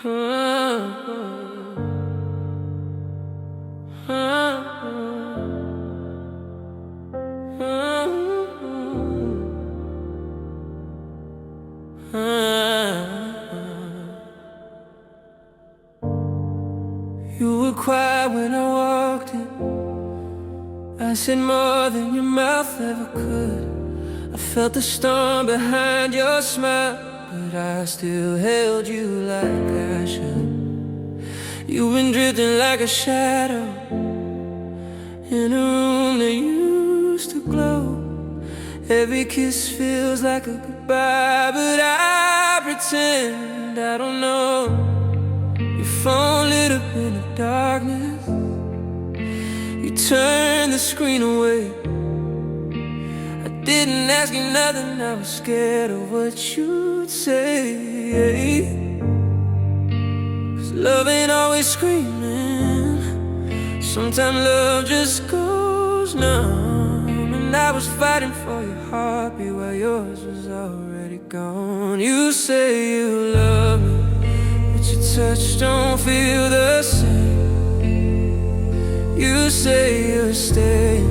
You were quiet when I walked in. I said more than your mouth ever could. I felt the storm behind your smile, but I still held you like I should. You've been drifting like a shadow in a room that used to glow. Every kiss feels like a goodbye, but I pretend I don't know. Your phone lit up in the darkness. You turned the screen away. I didn't ask you nothing, I was scared of what you'd say. 'Cause love ain't always screaming. Sometimes love just goes numb. And I was fighting for your heartbeat while yours was already gone. You say you love me, but your touch don't feel the same. You say you're staying,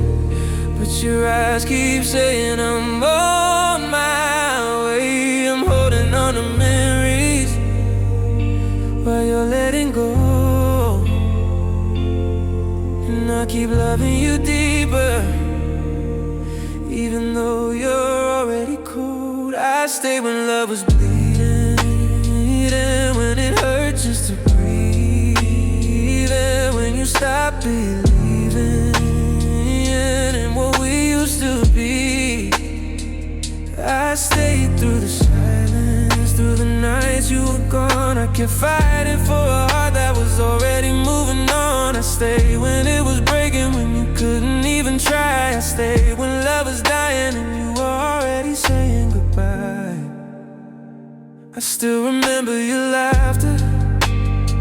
but your eyes keep saying I'm on my way. I'm holding on to memories while you're letting go, and I keep loving you deeper, even though you're already cold. I stayed when love was bleeding, when it hurt just to breathe, and when you stopped believing in what we used to be. I stayed through the silence, through the nights you were gone. I kept fighting for a heart that was already moving on. I stayed when it was breaking, when you couldn't even try. I stayed when love was dying and you were already saying goodbye. I still remember your laughter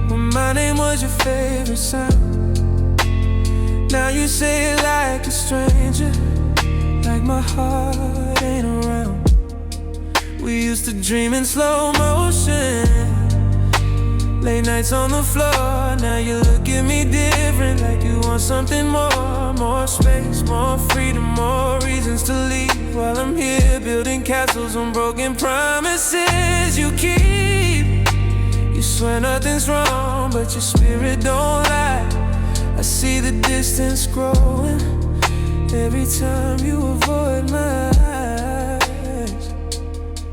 when my name was your favorite sound. Now you say it like a stranger, like my heart ain't around. We used to dream in slow motion, late nights on the floor. Now you look at me different, like you want something more. More space, more freedom, more reasons to leave, while I'm here building castles on broken promises you keep. You swear nothing's wrong, but your spirit don't lie. I see the distance growing every time you avoid my eyes.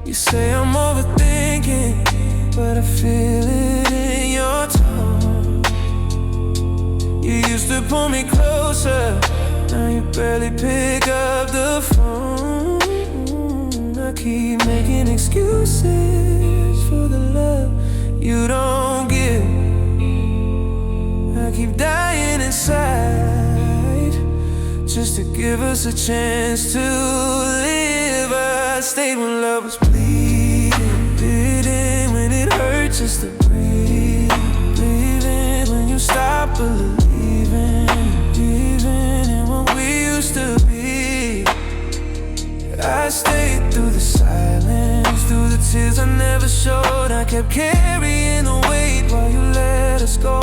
You say I'm overthinking, but I feel it in your tone. You used to pull me closer, now you barely pick up the phone. I keep making excuses for the love you don't give. I keep dying inside just to give us a chance to live. I stayed when love was bleeding, bleeding, when it hurt just to breathe, breathing, when you stopped believing, believing in what we used to be. I stayed through the silence, through the tears I never showed. I kept carrying the weight while you let us go.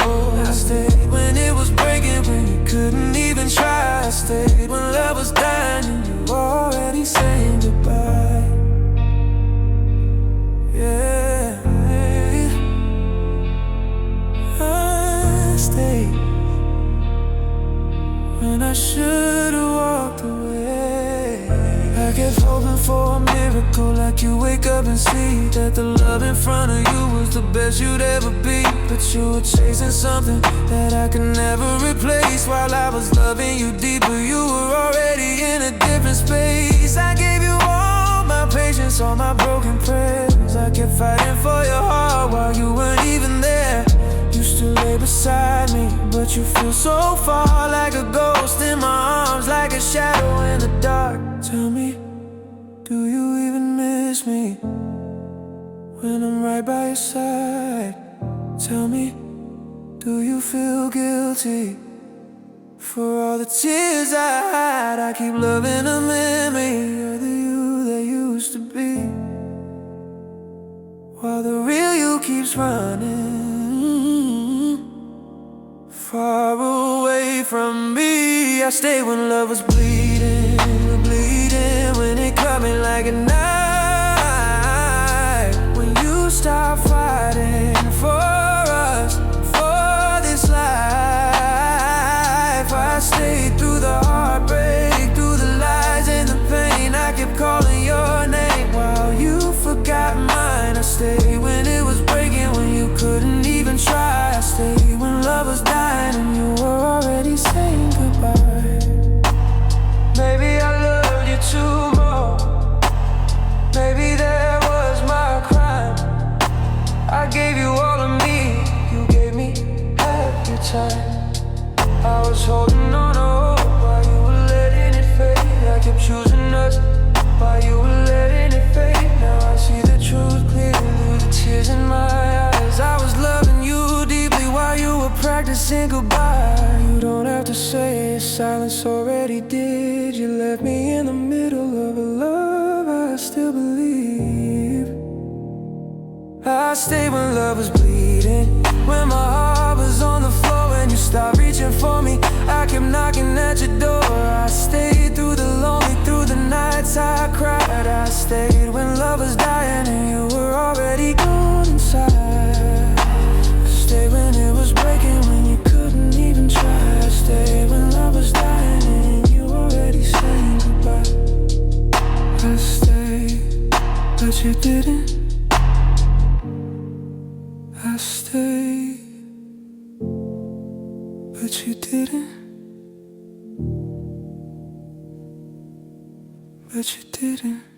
I stayed when it was breaking, when you couldn't even try. I stayed when love was dying and you were already saying goodbye. Yeah, I stayed when I should've walked away. I kept hoping for a miracle, like you wake up and see that the love in front of you was the best you'd ever be. But you were chasing something that I could never replace. While I was loving you deeper, you were already in a different space. I gave you all my patience, all my broken prayers. I kept fighting for your heart while you weren't even there. You still lay beside me, but you feel so far, like a ghost in my arms, like a shadow in the dark. Tell me, do you even miss me when I'm right by your side? Tell me, do you feel guilty for all the tears I hide? I keep loving a memory of the you that used to be, while the real you keeps running. far away from me. I stayed when love was bleeding, bleeding. When it cut me like a knife. When you stopped fighting for us, for this life. I stayed through the heartbreak, through the lies and the pain. I kept calling your name while you forgot mine. I stayed when it was breaking, when you couldn't even try. I stayed when love was dying and you were already saying goodbye. Maybe I loved you too much. Maybe that was my crime. I gave you all of me, you gave me half your time. I was holding on to hope while you were letting it fade. I kept choosing us while you were letting it fade. Now I see the truth clearly through the tears in my eyes. I was loving you deeply while you were practicing goodbye. You don't have to say it, silence already did. You left me in the middle of a love I still believe. I stayed when love was bleeding, when my heart was on the floor and you stopped reaching for me. I kept knocking at your door. I stayed through the lonely, through the nights I cried. I stayed when love was dying and you were already gone inside. I stayed when it was breaking, when you couldn't even try. I stayed when love was dying and you already saying goodbye. I stayed, but you didn't. I stayed, but you didn't. But you didn't.